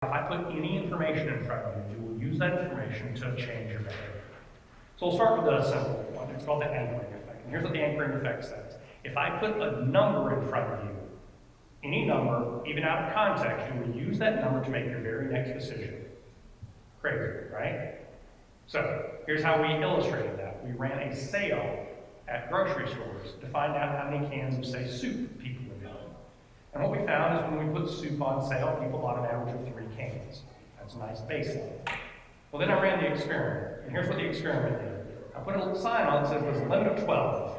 If I put any information in front of you, you will use that information to change your behavior. So we'll start with a simple one. It's called the anchoring effect. And here's what the anchoring effect says. If I put a number in front of you, any number, even out of context, you will use that number to make your very next decision. Crazy, right? So here's how we illustrated that. We ran a sale at grocery stores to find out how many cans of, say, soup people would buy. And what we found is when we put soup on sale, people bought an average of 3 cans. That's a nice baseline. Well, then I ran the experiment. And here's what the experiment did. I put a little sign on that says there's a limit of 12.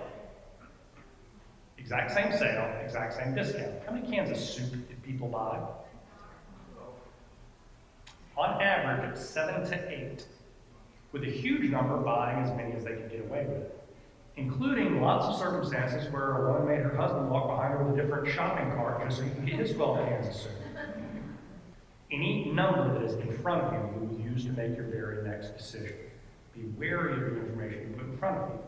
Exact same sale, exact same discount. How many cans of soup did people buy? On average, it's 7 to 8, with a huge number buying as many as they could get away with, including lots of circumstances where a woman made her husband walk behind her with a different shopping cart just so he can get his 12 cans of soup. Any number that is in front of you, you will use to make your very next decision. Be wary of the information you put in front of you.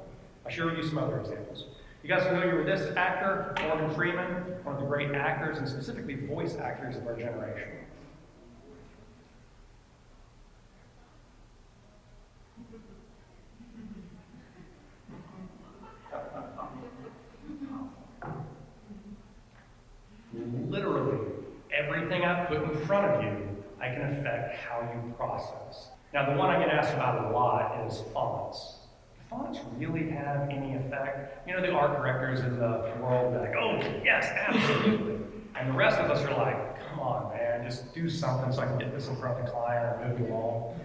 I'll share with you some other examples. You guys familiar with this actor, Morgan Freeman, one of the great actors and specifically voice actors of our generation? Literally, everything I put in front of you, I can affect how you process. Now, the one I get asked about a lot is fonts. Do fonts really have any effect? You know, the art directors in the world are like, oh, yes, absolutely. And the rest of us are like, come on, man, just do something so I can get this in front of the client or move you along.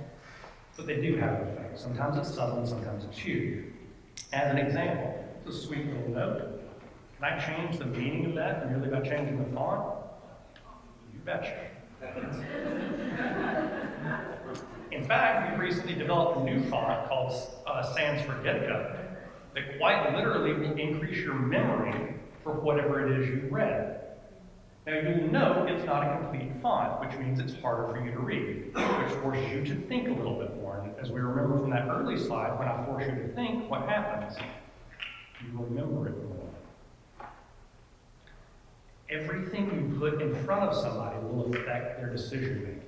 But they do have an effect. Sometimes it's subtle, sometimes it's huge. As an example, it's a sweet little note. Can I change the meaning of that merely by changing the font? You betcha. In fact, we recently developed a new font called Sans Forgetica that quite literally will increase your memory for whatever it is you read. Now you'll note it's not a complete font, which means it's harder for you to read, which forces you to think a little bit more. And as we remember from that early slide, when I force you to think, what happens? You remember it more. Everything you put in front of somebody will affect their decision making.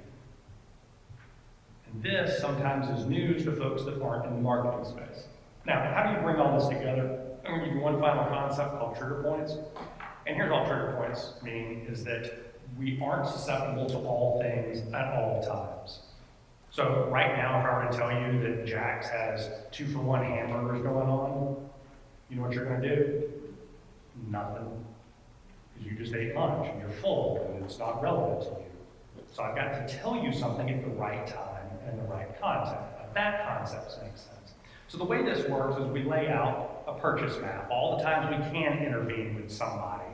And this sometimes is news to folks that aren't in the marketing space. Now, how do you bring all this together? I'm going to give you one final concept called trigger points. And here's all trigger points mean is that we aren't susceptible to all things at all times. So right now, if I were to tell you that Jack's has 2-for-1 hamburgers going on, you know what you're going to do? Nothing. Because you just ate lunch and you're full and it's not relevant to you. So I've got to tell you something at the right time and the right context. Now, that concept makes sense. So the way this works is we lay out a purchase map, all the times we can intervene with somebody,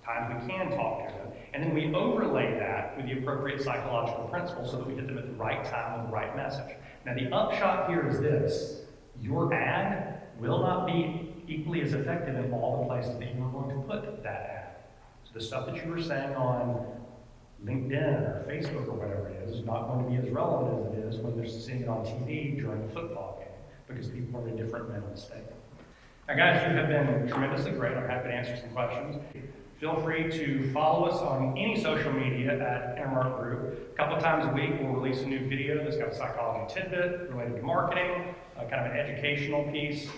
times we can talk to them, and then we overlay that with the appropriate psychological principles so that we hit them at the right time with the right message. Now the upshot here is this: your ad will not be equally as effective in all the places that you are going to put that ad. So the stuff that you were saying on LinkedIn or Facebook or whatever it is not going to be as relevant as it is when they're seeing it on TV during a football game, because people are in a different mental state. Now guys, you have been tremendously great. I'm happy to answer some questions. Feel free to follow us on any social media at Intermark Group. A couple of times a week, we'll release a new video that's got a psychology tidbit related to marketing, kind of an educational piece.